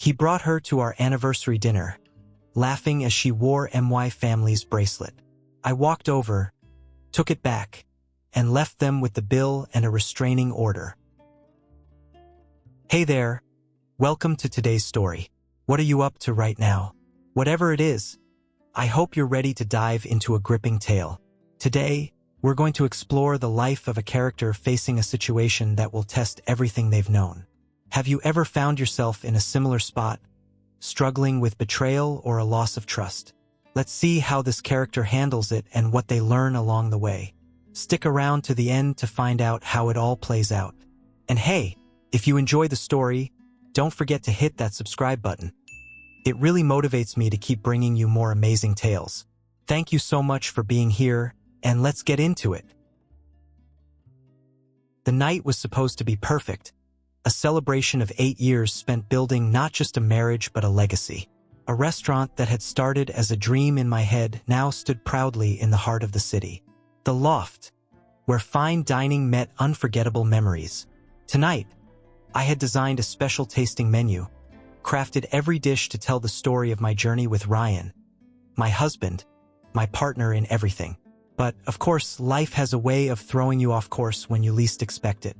He brought her to our anniversary dinner, laughing as she wore my family's bracelet. I walked over, took it back, and left them with the bill and a restraining order. Hey there, welcome to today's story. What are you up to right now? Whatever it is, I hope you're ready to dive into a gripping tale. Today, we're going to explore the life of a character facing a situation that will test everything they've known. Have you ever found yourself in a similar spot, struggling with betrayal or a loss of trust? Let's see how this character handles it and what they learn along the way. Stick around to the end to find out how it all plays out. And hey, if you enjoy the story, don't forget to hit that subscribe button. It really motivates me to keep bringing you more amazing tales. Thank you so much for being here, and let's get into it. The night was supposed to be perfect, a celebration of 8 years spent building not just a marriage but a legacy. A restaurant that had started as a dream in my head now stood proudly in the heart of the city. The Loft, where fine dining met unforgettable memories. Tonight, I had designed a special tasting menu, crafted every dish to tell the story of my journey with Ryan, my husband, my partner in everything. But, of course, life has a way of throwing you off course when you least expect it.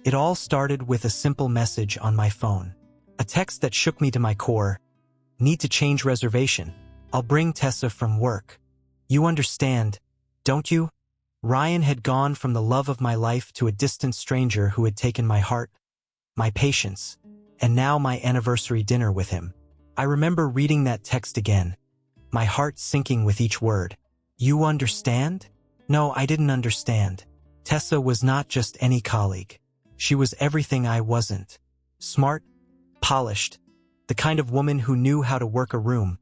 It all started with a simple message on my phone. A text that shook me to my core. Need to change reservation. I'll bring Tessa from work. You understand, don't you? Ryan had gone from the love of my life to a distant stranger who had taken my heart, my patience, and now my anniversary dinner with him. I remember reading that text again, my heart sinking with each word. You understand? No, I didn't understand. Tessa was not just any colleague. She was everything I wasn't. Smart, polished, the kind of woman who knew how to work a room,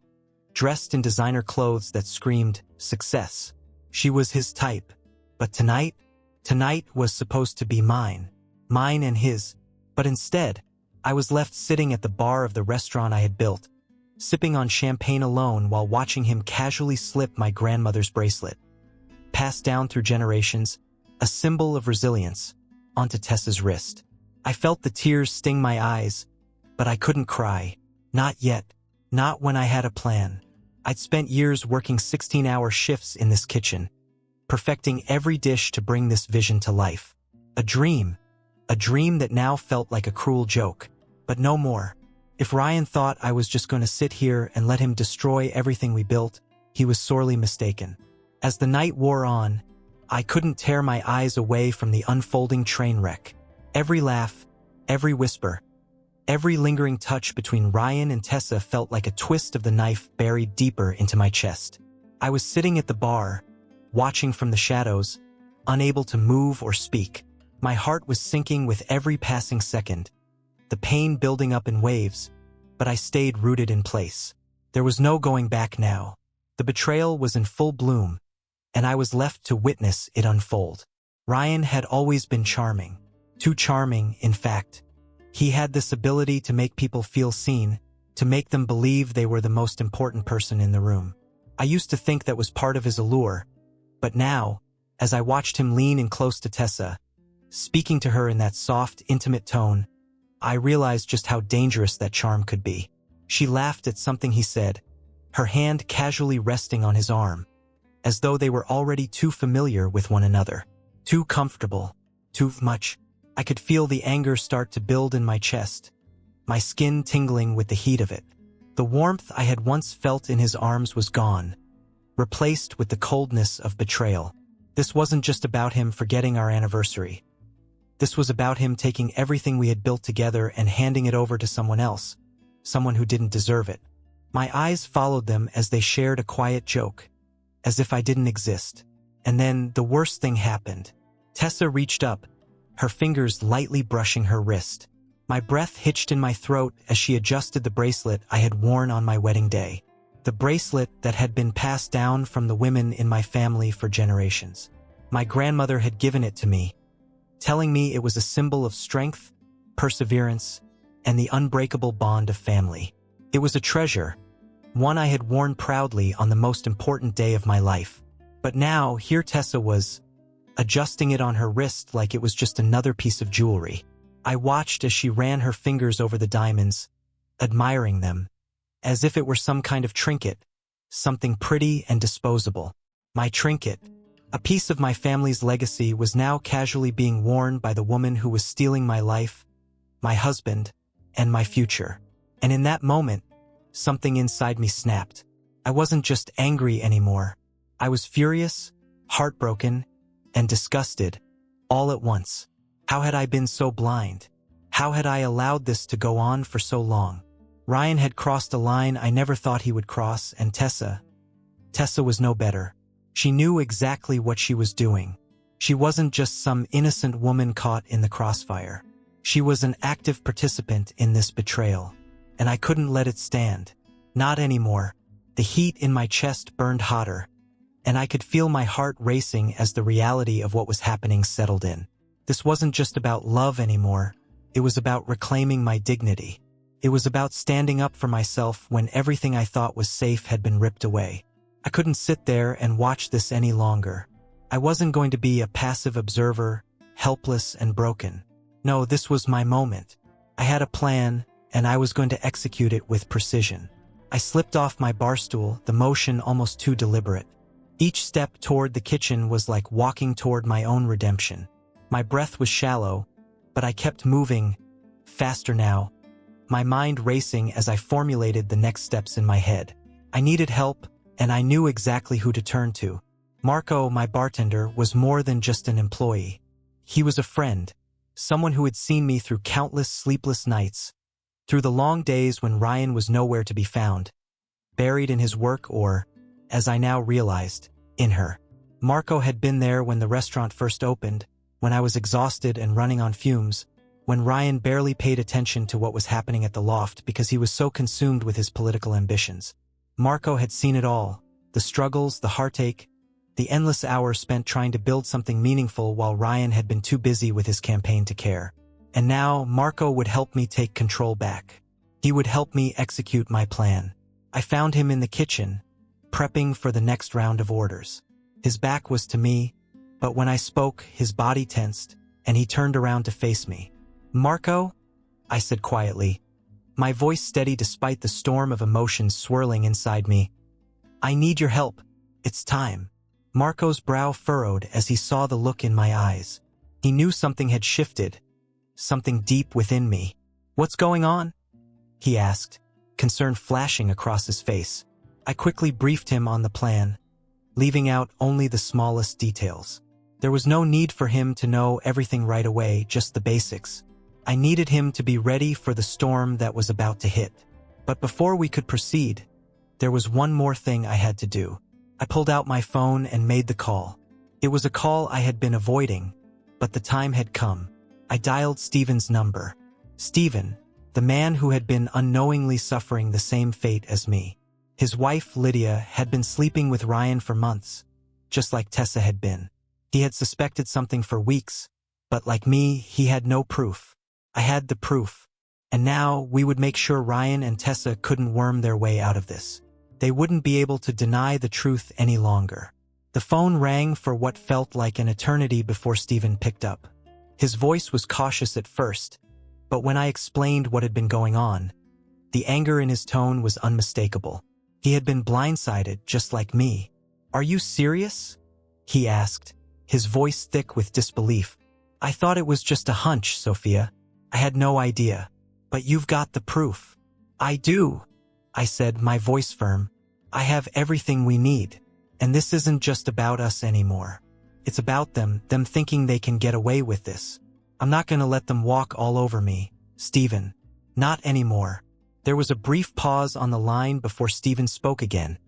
dressed in designer clothes that screamed success. She was his type. But tonight was supposed to be mine and his. But instead, I was left sitting at the bar of the restaurant I had built, sipping on champagne alone while watching him casually slip my grandmother's bracelet, passed down through generations, a symbol of resilience, onto Tessa's wrist. I felt the tears sting my eyes, but I couldn't cry. Not yet. Not when I had a plan. I'd spent years working 16-hour shifts in this kitchen, perfecting every dish to bring this vision to life. A dream that now felt like a cruel joke, but no more. If Ryan thought I was just going to sit here and let him destroy everything we built, he was sorely mistaken. As the night wore on, I couldn't tear my eyes away from the unfolding train wreck. Every laugh, every whisper, every lingering touch between Ryan and Tessa felt like a twist of the knife buried deeper into my chest. I was sitting at the bar, watching from the shadows, unable to move or speak. My heart was sinking with every passing second, the pain building up in waves, but I stayed rooted in place. There was no going back now. The betrayal was in full bloom, and I was left to witness it unfold. Ryan had always been charming. Too charming, in fact. He had this ability to make people feel seen, to make them believe they were the most important person in the room. I used to think that was part of his allure, but now, as I watched him lean in close to Tessa, speaking to her in that soft, intimate tone, I realized just how dangerous that charm could be. She laughed at something he said, her hand casually resting on his arm, as though they were already too familiar with one another. Too comfortable. Too much. I could feel the anger start to build in my chest, my skin tingling with the heat of it. The warmth I had once felt in his arms was gone, replaced with the coldness of betrayal. This wasn't just about him forgetting our anniversary. This was about him taking everything we had built together and handing it over to someone else, someone who didn't deserve it. My eyes followed them as they shared a quiet joke, as if I didn't exist. And then the worst thing happened. Tessa reached up, her fingers lightly brushing her wrist. My breath hitched in my throat as she adjusted the bracelet I had worn on my wedding day. The bracelet that had been passed down from the women in my family for generations. My grandmother had given it to me, telling me it was a symbol of strength, perseverance, and the unbreakable bond of family. It was a treasure, one I had worn proudly on the most important day of my life. But now, here Tessa was, adjusting it on her wrist like it was just another piece of jewelry. I watched as she ran her fingers over the diamonds, admiring them, as if it were some kind of trinket, something pretty and disposable. My trinket, a piece of my family's legacy, was now casually being worn by the woman who was stealing my life, my husband, and my future. And in that moment, something inside me snapped. I wasn't just angry anymore. I was furious, heartbroken, and disgusted, all at once. How had I been so blind? How had I allowed this to go on for so long? Ryan had crossed a line I never thought he would cross, and Tessa was no better. She knew exactly what she was doing. She wasn't just some innocent woman caught in the crossfire. She was an active participant in this betrayal, and I couldn't let it stand. Not anymore. The heat in my chest burned hotter, and I could feel my heart racing as the reality of what was happening settled in. This wasn't just about love anymore. It was about reclaiming my dignity. It was about standing up for myself when everything I thought was safe had been ripped away. I couldn't sit there and watch this any longer. I wasn't going to be a passive observer, helpless and broken. No, this was my moment. I had a plan, and I was going to execute it with precision. I slipped off my bar stool, the motion almost too deliberate. Each step toward the kitchen was like walking toward my own redemption. My breath was shallow, but I kept moving, faster now, my mind racing as I formulated the next steps in my head. I needed help, and I knew exactly who to turn to. Marco, my bartender, was more than just an employee. He was a friend, someone who had seen me through countless sleepless nights, through the long days when Ryan was nowhere to be found, buried in his work or, as I now realized, in her. Marco had been there when the restaurant first opened, when I was exhausted and running on fumes, when Ryan barely paid attention to what was happening at the loft because he was so consumed with his political ambitions. Marco had seen it all, the struggles, the heartache, the endless hours spent trying to build something meaningful while Ryan had been too busy with his campaign to care. And now Marco would help me take control back. He would help me execute my plan. I found him in the kitchen, prepping for the next round of orders. His back was to me, but when I spoke, his body tensed, and he turned around to face me. "Marco?" I said quietly, my voice steady despite the storm of emotions swirling inside me. "I need your help. It's time." Marco's brow furrowed as he saw the look in my eyes. He knew something had shifted, something deep within me. "What's going on?" he asked, concern flashing across his face. I quickly briefed him on the plan, leaving out only the smallest details. There was no need for him to know everything right away, just the basics. I needed him to be ready for the storm that was about to hit. But before we could proceed, there was one more thing I had to do. I pulled out my phone and made the call. It was a call I had been avoiding, but the time had come. I dialed Steven's number. Steven, the man who had been unknowingly suffering the same fate as me. His wife, Lydia, had been sleeping with Ryan for months, just like Tessa had been. He had suspected something for weeks, but like me, he had no proof. I had the proof, and now we would make sure Ryan and Tessa couldn't worm their way out of this. They wouldn't be able to deny the truth any longer. The phone rang for what felt like an eternity before Steven picked up. His voice was cautious at first, but when I explained what had been going on, the anger in his tone was unmistakable. He had been blindsided just like me. "Are you serious?" he asked, his voice thick with disbelief. "I thought it was just a hunch, Sophia. I had no idea. But you've got the proof." "I do," I said, my voice firm. "I have everything we need. And this isn't just about us anymore. It's about them thinking they can get away with this. I'm not going to let them walk all over me, Steven. Not anymore." There was a brief pause on the line before Steven spoke again,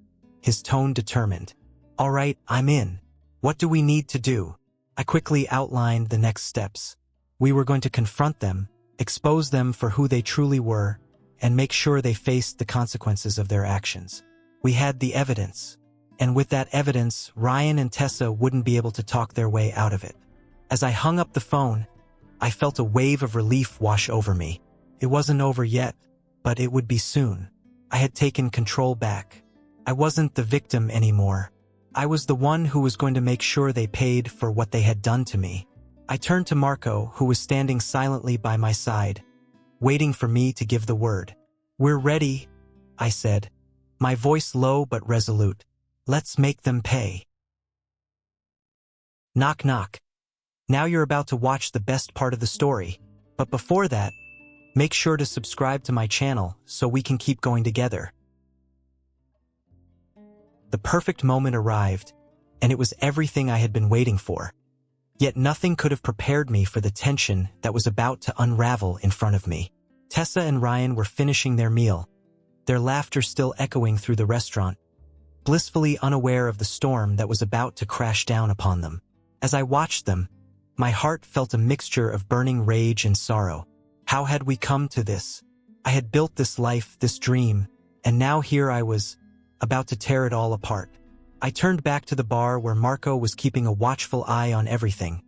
his tone determined. "All right, I'm in. What do we need to do?" I quickly outlined the next steps. We were going to confront them, expose them for who they truly were, and make sure they faced the consequences of their actions. We had the evidence, and with that evidence, Ryan and Tessa wouldn't be able to talk their way out of it. As I hung up the phone, I felt a wave of relief wash over me. It wasn't over yet, but it would be soon. I had taken control back. I wasn't the victim anymore. I was the one who was going to make sure they paid for what they had done to me. I turned to Marco, who was standing silently by my side, waiting for me to give the word. "We're ready," I said, my voice low but resolute. "Let's make them pay." Knock knock. Now you're about to watch the best part of the story. But before that, make sure to subscribe to my channel so we can keep going together. The perfect moment arrived, and it was everything I had been waiting for. Yet nothing could have prepared me for the tension that was about to unravel in front of me. Tessa and Ryan were finishing their meal, their laughter still echoing through the restaurant, blissfully unaware of the storm that was about to crash down upon them. As I watched them, my heart felt a mixture of burning rage and sorrow. How had we come to this? I had built this life, this dream, and now here I was, about to tear it all apart. I turned back to the bar where Marco was keeping a watchful eye on everything,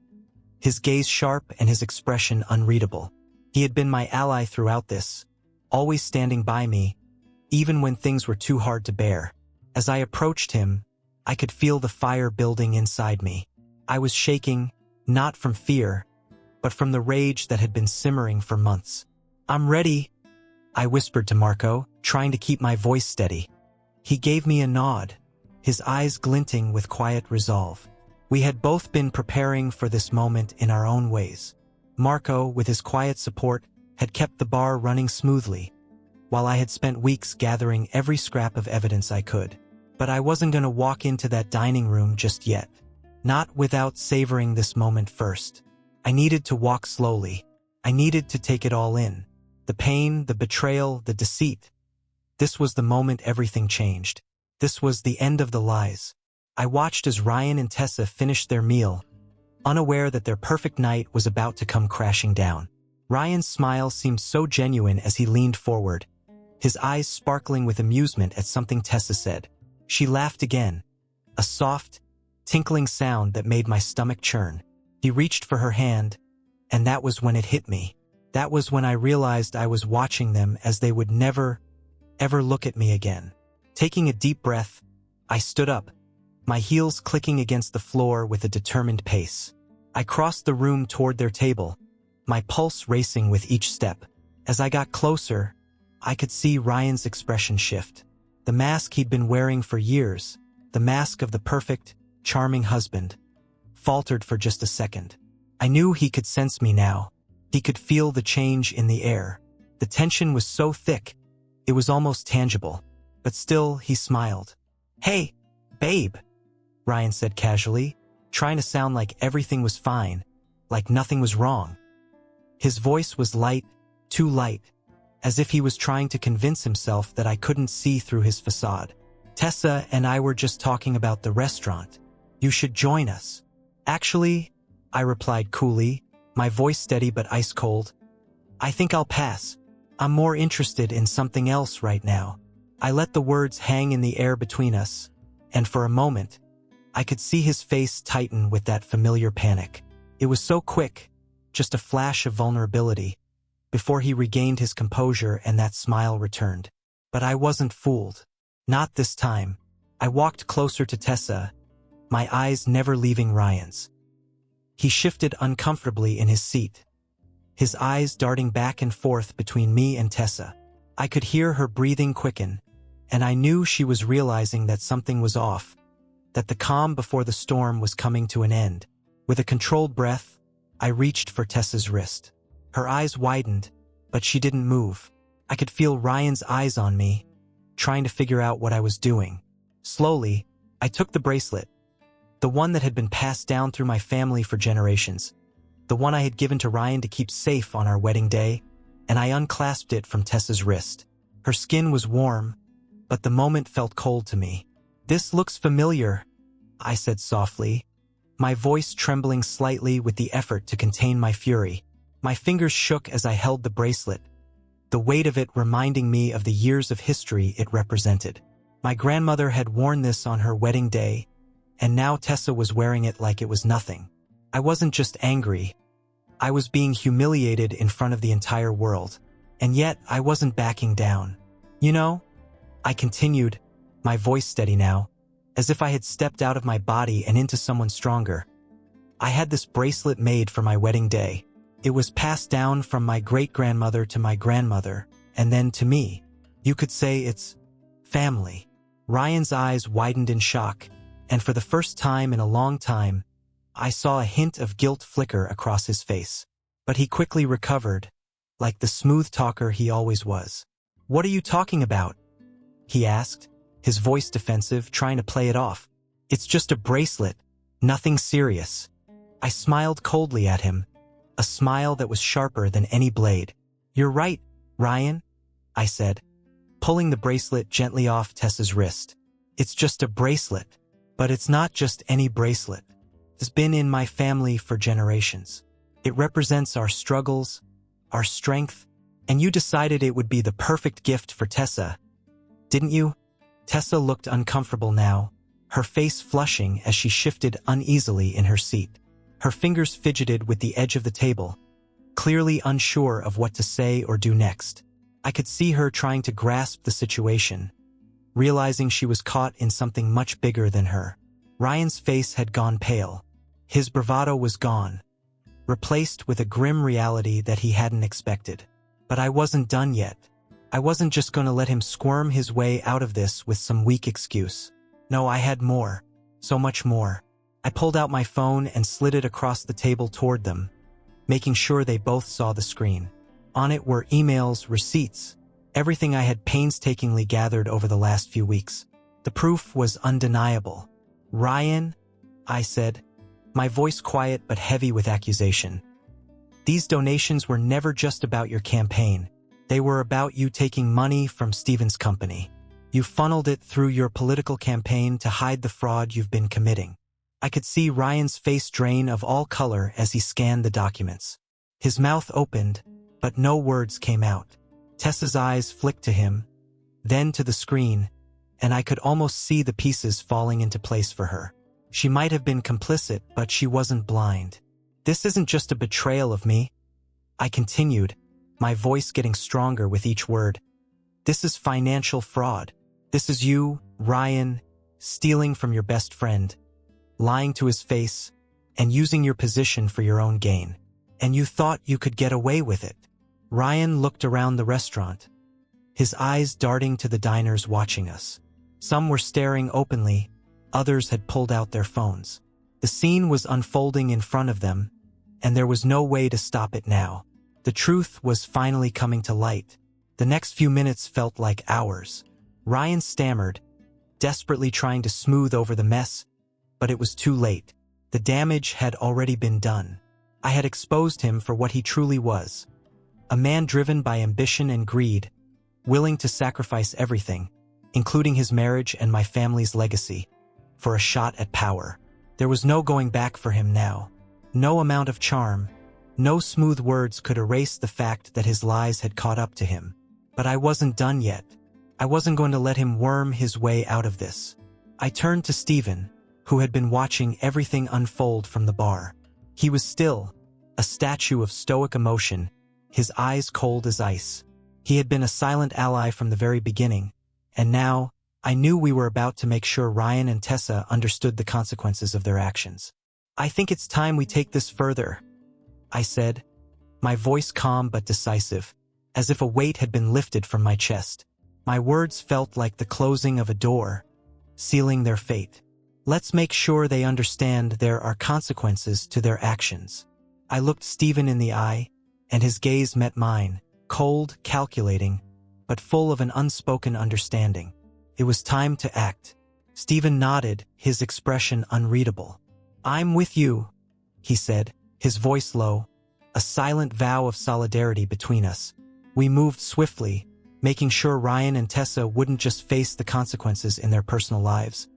his gaze sharp and his expression unreadable. He had been my ally throughout this, always standing by me, even when things were too hard to bear. As I approached him, I could feel the fire building inside me. I was shaking, not from fear, but from the rage that had been simmering for months. "I'm ready," I whispered to Marco, trying to keep my voice steady. He gave me a nod, his eyes glinting with quiet resolve. We had both been preparing for this moment in our own ways. Marco, with his quiet support, had kept the bar running smoothly, while I had spent weeks gathering every scrap of evidence I could. But I wasn't going to walk into that dining room just yet. Not without savoring this moment first. I needed to walk slowly. I needed to take it all in. The pain, the betrayal, the deceit. This was the moment everything changed. This was the end of the lies. I watched as Ryan and Tessa finished their meal, unaware that their perfect night was about to come crashing down. Ryan's smile seemed so genuine as he leaned forward, his eyes sparkling with amusement at something Tessa said. She laughed again, a soft, tinkling sound that made my stomach churn. He reached for her hand, and that was when it hit me. That was when I realized I was watching them as they would never, ever look at me again. Taking a deep breath, I stood up, my heels clicking against the floor with a determined pace. I crossed the room toward their table, my pulse racing with each step. As I got closer, I could see Ryan's expression shift. The mask he'd been wearing for years, the mask of the perfect, charming husband, faltered for just a second. I knew he could sense me now. He could feel the change in the air. The tension was so thick, it was almost tangible. But still, he smiled. "Hey, babe," Ryan said casually, trying to sound like everything was fine, like nothing was wrong. His voice was light, too light, as if he was trying to convince himself that I couldn't see through his facade. "Tessa and I were just talking about the restaurant. You should join us." "Actually," I replied coolly, my voice steady but ice cold, "I think I'll pass. I'm more interested in something else right now." I let the words hang in the air between us, and for a moment, I could see his face tighten with that familiar panic. It was so quick, just a flash of vulnerability, before he regained his composure and that smile returned. But I wasn't fooled. Not this time. I walked closer to Tessa, my eyes never leaving Ryan's. He shifted uncomfortably in his seat, his eyes darting back and forth between me and Tessa. I could hear her breathing quicken, and I knew she was realizing that something was off, that the calm before the storm was coming to an end. With a controlled breath, I reached for Tessa's wrist. Her eyes widened, but she didn't move. I could feel Ryan's eyes on me, trying to figure out what I was doing. Slowly, I took the bracelet, the one that had been passed down through my family for generations, the one I had given to Ryan to keep safe on our wedding day, and I unclasped it from Tessa's wrist. Her skin was warm, but the moment felt cold to me. "This looks familiar," I said softly, my voice trembling slightly with the effort to contain my fury. My fingers shook as I held the bracelet, the weight of it reminding me of the years of history it represented. My grandmother had worn this on her wedding day, and now Tessa was wearing it like it was nothing. I wasn't just angry. I was being humiliated in front of the entire world, and yet I wasn't backing down. "You know," I continued, my voice steady now, as if I had stepped out of my body and into someone stronger. "I had this bracelet made for my wedding day. It was passed down from my great-grandmother to my grandmother, and then to me. You could say it's family. Ryan's eyes widened in shock, and for the first time in a long time, I saw a hint of guilt flicker across his face. But he quickly recovered, like the smooth talker he always was. "What are you talking about?" he asked, his voice defensive, trying to play it off. "It's just a bracelet, nothing serious." I smiled coldly at him, a smile that was sharper than any blade. "You're right, Ryan," I said, pulling the bracelet gently off Tessa's wrist. "It's just a bracelet, but it's not just any bracelet. It's been in my family for generations. It represents our struggles, our strength, and you decided it would be the perfect gift for Tessa, didn't you?" Tessa looked uncomfortable now, her face flushing as she shifted uneasily in her seat. Her fingers fidgeted with the edge of the table, clearly unsure of what to say or do next. I could see her trying to grasp the situation, realizing she was caught in something much bigger than her. Ryan's face had gone pale. His bravado was gone, replaced with a grim reality that he hadn't expected. But I wasn't done yet. I wasn't just going to let him squirm his way out of this with some weak excuse. No, I had more. So much more. I pulled out my phone and slid it across the table toward them, making sure they both saw the screen. On it were emails, receipts, everything I had painstakingly gathered over the last few weeks. The proof was undeniable. "Ryan," I said, my voice quiet but heavy with accusation, "these donations were never just about your campaign. They were about you taking money from Stephen's company. You funneled it through your political campaign to hide the fraud you've been committing." I could see Ryan's face drain of all color as he scanned the documents. His mouth opened, but no words came out. Tessa's eyes flicked to him, then to the screen, and I could almost see the pieces falling into place for her. She might have been complicit, but she wasn't blind. "This isn't just a betrayal of me," I continued, my voice getting stronger with each word. "This is financial fraud. This is you, Ryan, stealing from your best friend, lying to his face, and using your position for your own gain. And you thought you could get away with it." Ryan looked around the restaurant, his eyes darting to the diners watching us. Some were staring openly, others had pulled out their phones. The scene was unfolding in front of them, and there was no way to stop it now. The truth was finally coming to light. The next few minutes felt like hours. Ryan stammered, desperately trying to smooth over the mess, but it was too late. The damage had already been done. I had exposed him for what he truly was. A man driven by ambition and greed, willing to sacrifice everything, including his marriage and my family's legacy, for a shot at power. There was no going back for him now. No amount of charm, no smooth words could erase the fact that his lies had caught up to him. But I wasn't done yet. I wasn't going to let him worm his way out of this. I turned to Stephen, who had been watching everything unfold from the bar. He was still, a statue of stoic emotion, his eyes cold as ice. He had been a silent ally from the very beginning, and now, I knew we were about to make sure Ryan and Tessa understood the consequences of their actions. "I think it's time we take this further," I said, my voice calm but decisive, as if a weight had been lifted from my chest. My words felt like the closing of a door, sealing their fate. "Let's make sure they understand there are consequences to their actions." I looked Stephen in the eye, and his gaze met mine, cold, calculating, but full of an unspoken understanding. It was time to act. Stephen nodded, his expression unreadable. "I'm with you," he said, his voice low, a silent vow of solidarity between us. We moved swiftly, making sure Ryan and Tessa wouldn't just face the consequences in their personal lives,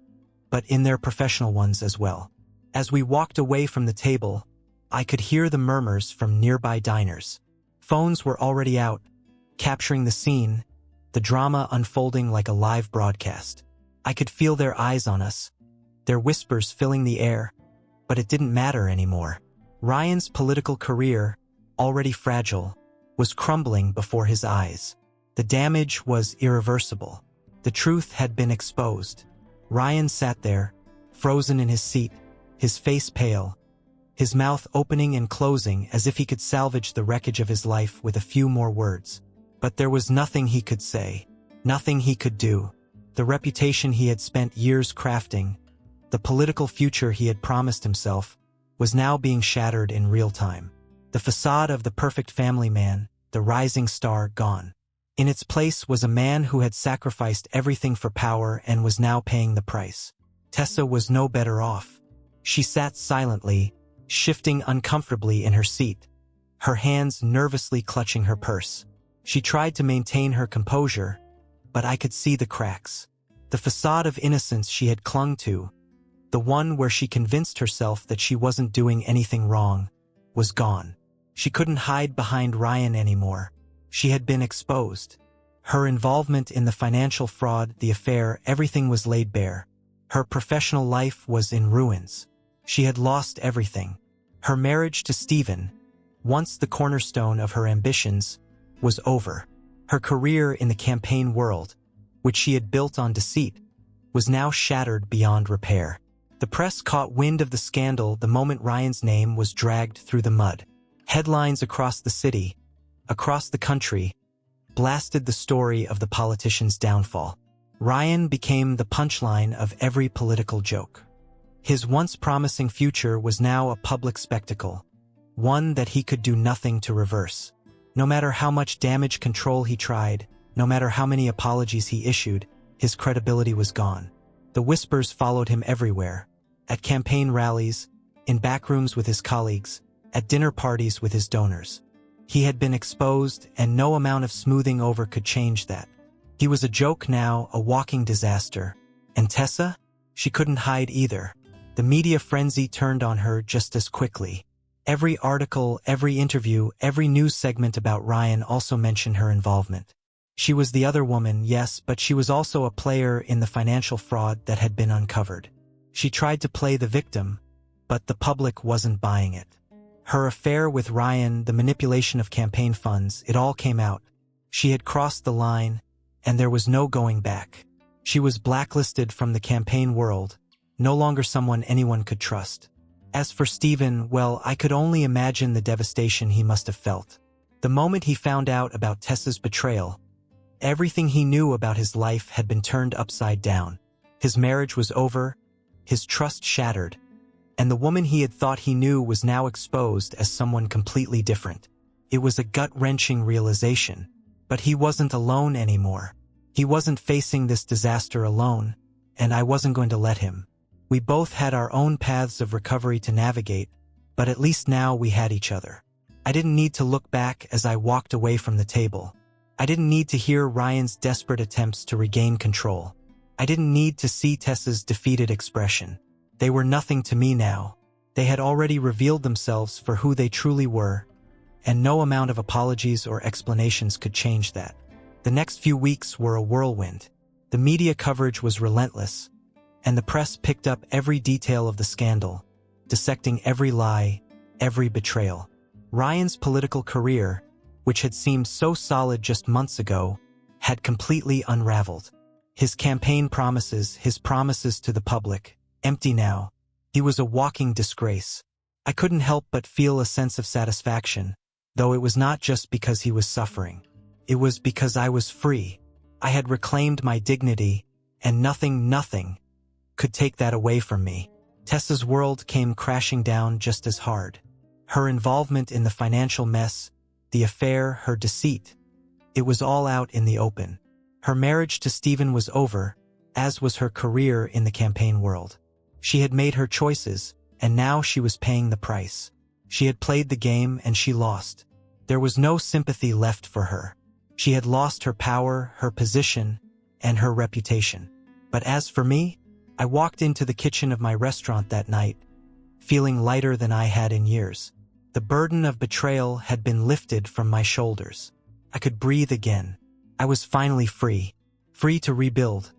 but in their professional ones as well. As we walked away from the table, I could hear the murmurs from nearby diners. Phones were already out, capturing the scene, the drama unfolding like a live broadcast. I could feel their eyes on us, their whispers filling the air, but it didn't matter anymore. Ryan's political career, already fragile, was crumbling before his eyes. The damage was irreversible. The truth had been exposed. Ryan sat there, frozen in his seat, his face pale, his mouth opening and closing as if he could salvage the wreckage of his life with a few more words. But there was nothing he could say, Nothing he could do. The reputation he had spent years crafting, the political future he had promised himself, was now being shattered in real time. The facade of the perfect family man, the rising star, gone. In its place was a man who had sacrificed everything for power and was now paying the price. Tessa was no better off. She sat silently, shifting uncomfortably in her seat, her hands nervously clutching her purse. She tried to maintain her composure, but I could see the cracks. The facade of innocence she had clung to, the one where she convinced herself that she wasn't doing anything wrong, was gone. She couldn't hide behind Ryan anymore. She had been exposed. Her involvement in the financial fraud, the affair, everything was laid bare. Her professional life was in ruins. She had lost everything. Her marriage to Stephen, once the cornerstone of her ambitions, was over. Her career in the campaign world, which she had built on deceit, was now shattered beyond repair. The press caught wind of the scandal the moment Ryan's name was dragged through the mud. Headlines across the city, across the country, blasted the story of the politician's downfall. Ryan became the punchline of every political joke. His once promising future was now a public spectacle, one that he could do nothing to reverse. No matter how much damage control he tried, no matter how many apologies he issued, his credibility was gone. The whispers followed him everywhere, at campaign rallies, in backrooms with his colleagues, at dinner parties with his donors. He had been exposed, and no amount of smoothing over could change that. He was a joke now, a walking disaster. And Tessa? She couldn't hide either. The media frenzy turned on her just as quickly. Every article, every interview, every news segment about Ryan also mentioned her involvement. She was the other woman, yes, but she was also a player in the financial fraud that had been uncovered. She tried to play the victim, but the public wasn't buying it. Her affair with Ryan, the manipulation of campaign funds, it all came out. She had crossed the line, and there was no going back. She was blacklisted from the campaign world, no longer someone anyone could trust. As for Stephen, well, I could only imagine the devastation he must have felt. The moment he found out about Tessa's betrayal, everything he knew about his life had been turned upside down. His marriage was over, his trust shattered, and the woman he had thought he knew was now exposed as someone completely different. It was a gut-wrenching realization, but he wasn't alone anymore. He wasn't facing this disaster alone, and I wasn't going to let him. We both had our own paths of recovery to navigate, but at least now we had each other. I didn't need to look back as I walked away from the table. I didn't need to hear Ryan's desperate attempts to regain control. I didn't need to see Tessa's defeated expression. They were nothing to me now. They had already revealed themselves for who they truly were, and no amount of apologies or explanations could change that. The next few weeks were a whirlwind. The media coverage was relentless, and the press picked up every detail of the scandal, dissecting every lie, every betrayal. Ryan's political career, which had seemed so solid just months ago, had completely unraveled. His campaign promises, his promises to the public, empty now. He was a walking disgrace. I couldn't help but feel a sense of satisfaction, though it was not just because he was suffering. It was because I was free. I had reclaimed my dignity, and nothing could take that away from me. Tessa's world came crashing down just as hard. Her involvement in the financial mess, the affair, her deceit, it was all out in the open. Her marriage to Stephen was over, as was her career in the campaign world. She had made her choices, and now she was paying the price. She had played the game and she lost. There was no sympathy left for her. She had lost her power, her position, and her reputation. But as for me, I walked into the kitchen of my restaurant that night, feeling lighter than I had in years. The burden of betrayal had been lifted from my shoulders. I could breathe again. I was finally free. Free to rebuild.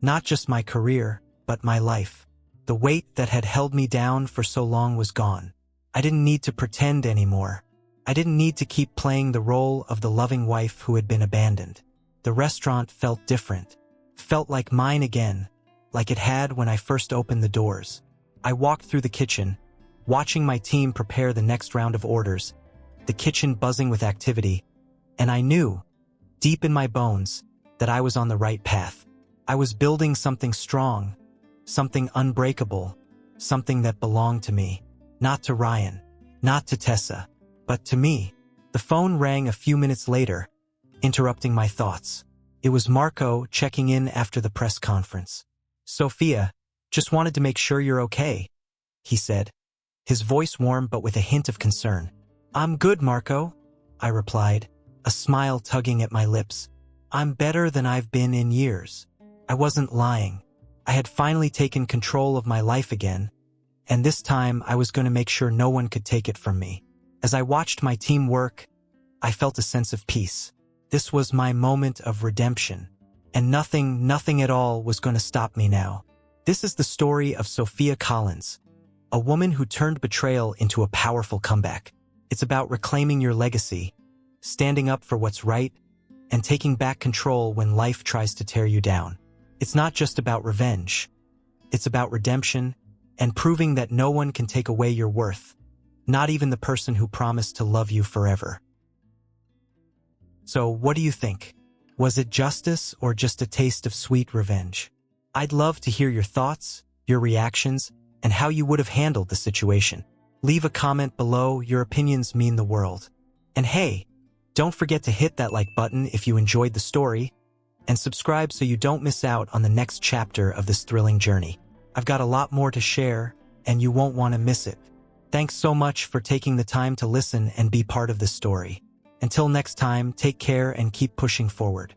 Not just my career, but my life. The weight that had held me down for so long was gone. I didn't need to pretend anymore. I didn't need to keep playing the role of the loving wife who had been abandoned. The restaurant felt different. Felt like mine again, like it had when I first opened the doors. I walked through the kitchen, watching my team prepare the next round of orders, the kitchen buzzing with activity, and I knew, deep in my bones, that I was on the right path. I was building something strong, something unbreakable, something that belonged to me. Not to Ryan, not to Tessa, but to me. The phone rang a few minutes later, interrupting my thoughts. It was Marco checking in after the press conference. "Sophia, just wanted to make sure you're okay," he said, his voice warm but with a hint of concern. "I'm good, Marco," I replied, a smile tugging at my lips. "I'm better than I've been in years." I wasn't lying. I had finally taken control of my life again, and this time I was going to make sure no one could take it from me. As I watched my team work, I felt a sense of peace. This was my moment of redemption, and nothing at all was going to stop me now. This is the story of Sophia Collins, a woman who turned betrayal into a powerful comeback. It's about reclaiming your legacy, standing up for what's right, and taking back control when life tries to tear you down. It's not just about revenge. It's about redemption and proving that no one can take away your worth, not even the person who promised to love you forever. So, what do you think? Was it justice or just a taste of sweet revenge? I'd love to hear your thoughts, your reactions, and how you would have handled the situation. Leave a comment below. Your opinions mean the world. And hey, don't forget to hit that like button if you enjoyed the story, and subscribe so you don't miss out on the next chapter of this thrilling journey. I've got a lot more to share, and you won't want to miss it. Thanks so much for taking the time to listen and be part of this story. Until next time, take care and keep pushing forward.